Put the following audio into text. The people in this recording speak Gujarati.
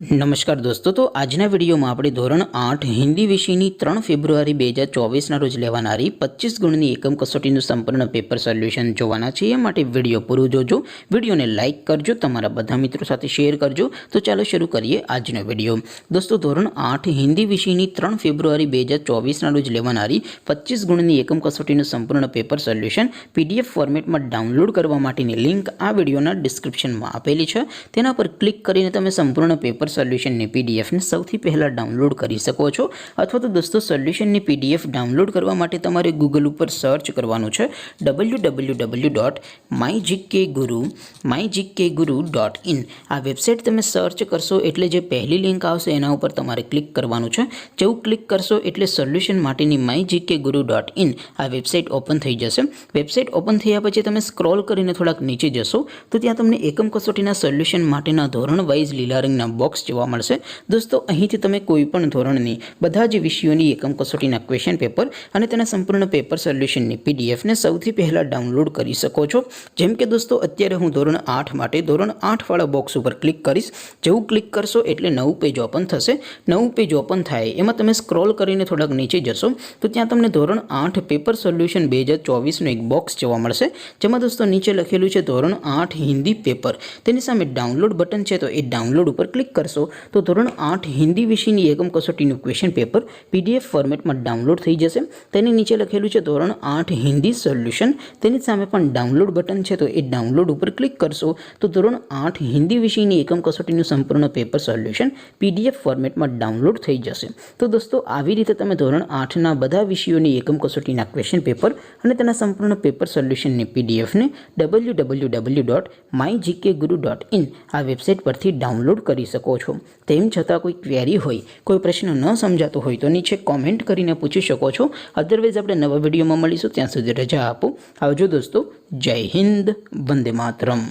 નમસ્કાર દોસ્તો, તો આજના વિડીયોમાં આપણે ધોરણ 8 હિન્દી વિષયની 3 ફેબ્રુઆરી 2024ના રોજ લેવાનારી 25 ગુણની એકમ કસોટીનું સંપૂર્ણ પેપર સોલ્યુશન જોવાના છે। એ માટે વિડીયો પૂરું જોજો, વિડીયોને લાઇક કરજો, તમારા બધા મિત્રો સાથે શેર કરજો। તો ચાલો શરૂ કરીએ આજનો વિડીયો। દોસ્તો, ધોરણ 8 હિન્દી વિષયની 3 ફેબ્રુઆરી 2024ના રોજ લેવાનારી 25 ગુણની એકમ કસોટીનું સંપૂર્ણ પેપર સોલ્યુશન PDF ફોર્મેટમાં ડાઉનલોડ કરવા માટેની લિંક આ વિડીયોના ડિસ્ક્રિપ્શનમાં આપેલી છે। તેના પર ક્લિક કરીને તમે સંપૂર્ણ પેપર સોલ્યુશનની PDF ને સૌથી પહેલા ડાઉનલોડ કરી શકો છો। અથવા તો દોસ્તો, સોલ્યુશનની PDF ડાઉનલોડ કરવા માટે તમારે ગૂગલ ઉપર સર્ચ કરવાનું છે www.mygkguru.in। આ વેબસાઇટ તમે સર્ચ કરશો એટલે જે પહેલી લિંક આવશે એના ઉપર તમારે ક્લિક કરવાનું છે। જેવું ક્લિક કરશો એટલે સોલ્યુશન માટેની mygkguru.in આ વેબસાઇટ ઓપન થઈ જશે। વેબસાઇટ ઓપન થયા પછી તમે સ્ક્રોલ કરીને થોડાક નીચે જશો તો ત્યાં તમને એકમ કસોટીના સોલ્યુશન માટેના ધોરણ વાઇઝ લીલા રંગના બોક્સ જોવા મળશે। દોસ્તો, અહીંથી તમે કોઈ પણ ધોરણની બધા જ વિષયોની એકમ કસોટીના ક્વેશ્ચન પેપર અને તેના સંપૂર્ણ પેપર સોલ્યુશનની PDF ને સૌથી પહેલા ડાઉનલોડ કરી શકો છો। જેમ કે દોસ્તો, અત્યારે હું ધોરણ 8 માટે ધોરણ 8 વાળા બોક્સ ઉપર ક્લિક કરીશ। જેવું ક્લિક કરશો એટલે નવું પેજ ઓપન થશે। નવું પેજ ઓપન થાય એમાં તમે સ્ક્રોલ કરીને થોડાક નીચે જશો તો ત્યાં તમને ધોરણ 8 પેપર સોલ્યુશન 2024નું એક બોક્સ જોવા મળશે, જેમાં દોસ્તો નીચે લખેલું છે ધોરણ 8 હિન્દી પેપર। તેની સામે ડાઉનલોડ બટન છે, તો એ ડાઉનલોડ ઉપર ક્લિક કરશો તો ધોરણ 8 હિન્દી વિષયની એકમ કસોટીનું ક્વેશ્ચન પેપર PDF ફોર્મેટમાં ડાઉનલોડ થઈ જશે। તેની નીચે લખેલું છે ધોરણ 8 હિન્દી સોલ્યુશન, તેની સામે પણ ડાઉનલોડ બટન છે, તો એ ડાઉનલોડ ઉપર ક્લિક કરશો તો ધોરણ 8 હિન્દી વિષયની એકમ કસોટીનું સંપૂર્ણ પેપર સોલ્યુશન PDF ફોર્મેટમાં ડાઉનલોડ થઈ જશે। તો દોસ્તો, આવી રીતે તમે ધોરણ 8ના બધા વિષયોની એકમ કસોટીના ક્વેશ્ચન પેપર અને તેના સંપૂર્ણ પેપર સોલ્યુશનની PDF ને www.mygkguru.in આ વેબસાઇટ પરથી ડાઉનલોડ કરી શકો છો। તેમ છતાં કોઈ ક્વેરી હોય, કોઈ પ્રશ્ન ન સમજાતો હોય તો નીચે કોમેન્ટ કરીને પૂછી શકો છો। અધરવાઇઝ આપણે નવા વિડીયોમાં મળીશું, ત્યાં સુધી રજા આપો। આવજો દોસ્તો, જય હિન્દ, વંદે માતરમ।